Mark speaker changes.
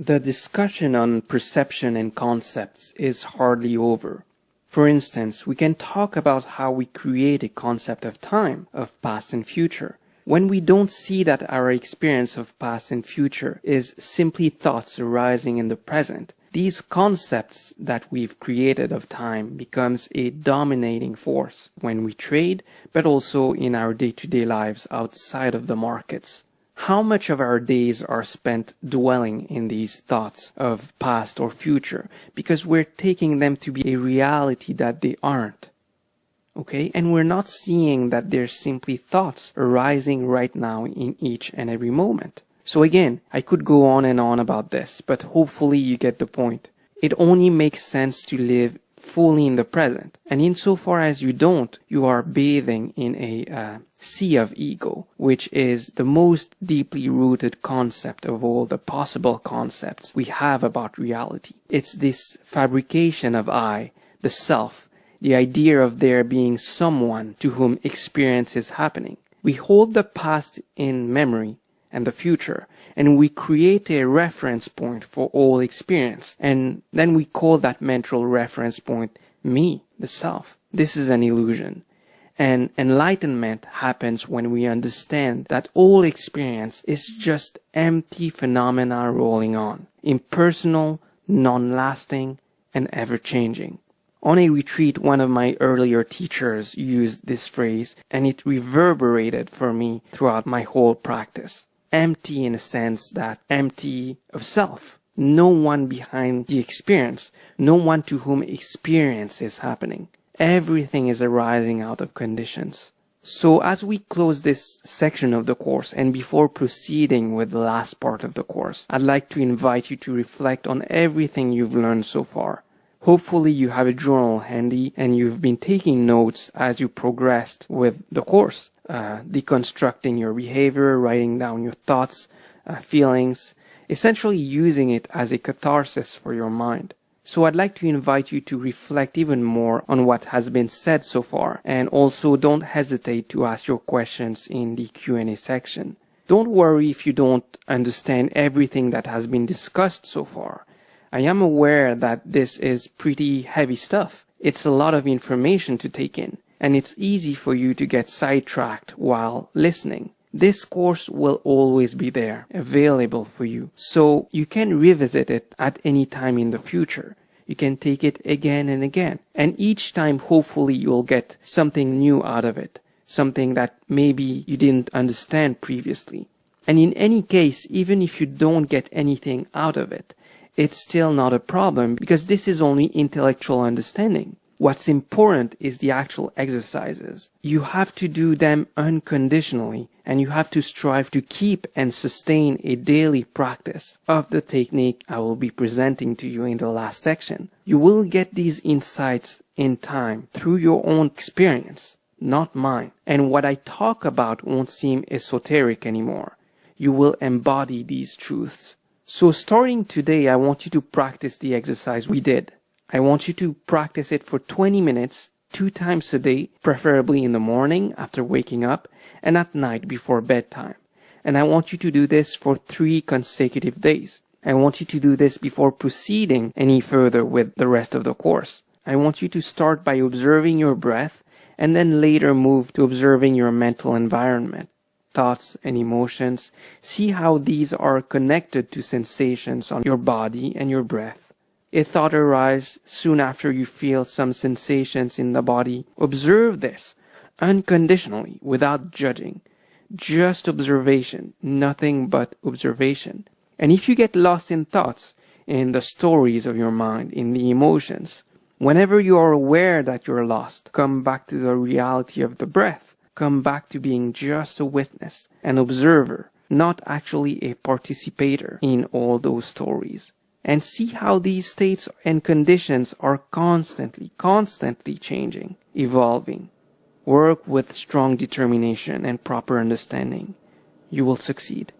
Speaker 1: The discussion on perception and concepts is hardly over. For instance, we can talk about how we create a concept of time, of past and future, when we don't see that our experience of past and future is simply thoughts arising in the present. These concepts that we've created of time becomes a dominating force when we trade, but also in our day-to-day lives outside of the markets. How much of our days are spent dwelling in these thoughts of past or future because we're taking them to be a reality that they aren't? Okay? And we're not seeing that they're simply thoughts arising right now in each and every moment. So again, I could go on and on about this, but hopefully you get the point. It only makes sense to live fully in the present. And insofar as you don't, you are bathing in a sea of ego, which is the most deeply rooted concept of all the possible concepts we have about reality. It's this fabrication of I, the self, the idea of there being someone to whom experience is happening. We hold the past in memory and the future, and we create a reference point for all experience, and then we call that mental reference point me, the self. This is an illusion. And enlightenment happens when we understand that all experience is just empty phenomena rolling on, impersonal, non-lasting, and ever-changing. On a retreat, one of my earlier teachers used this phrase, and it reverberated for me throughout my whole practice. Empty in a sense that empty of self. No one behind the experience. No one to whom experience is happening. Everything is arising out of conditions. So as we close this section of the course and before proceeding with the last part of the course, I'd like to invite you to reflect on everything you've learned so far. Hopefully you have a journal handy and you've been taking notes as you progressed with the course. Deconstructing your behavior, writing down your thoughts, feelings, essentially using it as a catharsis for your mind. So I'd like to invite you to reflect even more on what has been said so far, and also don't hesitate to ask your questions in the Q&A section. Don't worry if you don't understand everything that has been discussed so far. I am aware that this is pretty heavy stuff. It's a lot of information to take in, and it's easy for you to get sidetracked while listening. This course will always be there, available for you, so you can revisit it at any time in the future. You can take it again and again, and each time hopefully you'll get something new out of it, something that maybe you didn't understand previously. And in any case, even if you don't get anything out of it, it's still not a problem because this is only intellectual understanding. What's important is the actual exercises. You have to do them unconditionally, and you have to strive to keep and sustain a daily practice of the technique I will be presenting to you in the last section. You will get these insights in time through your own experience, not mine. And what I talk about won't seem esoteric anymore. You will embody these truths. So starting today, I want you to practice the exercise we did. I want you to practice it for 20 minutes, 2 times a day, preferably in the morning after waking up and at night before bedtime. And I want you to do this for 3 consecutive days. I want you to do this before proceeding any further with the rest of the course. I want you to start by observing your breath and then later move to observing your mental environment, thoughts and emotions. See how these are connected to sensations on your body and your breath. A thought arises soon after you feel some sensations in the body. Observe this unconditionally, without judging. Just observation, nothing but observation. And if you get lost in thoughts, in the stories of your mind, in the emotions, whenever you are aware that you're lost, come back to the reality of the breath. Come back to being just a witness, an observer, not actually a participator in all those stories. And see how these states and conditions are constantly changing, evolving. Work with strong determination and proper understanding. You will succeed.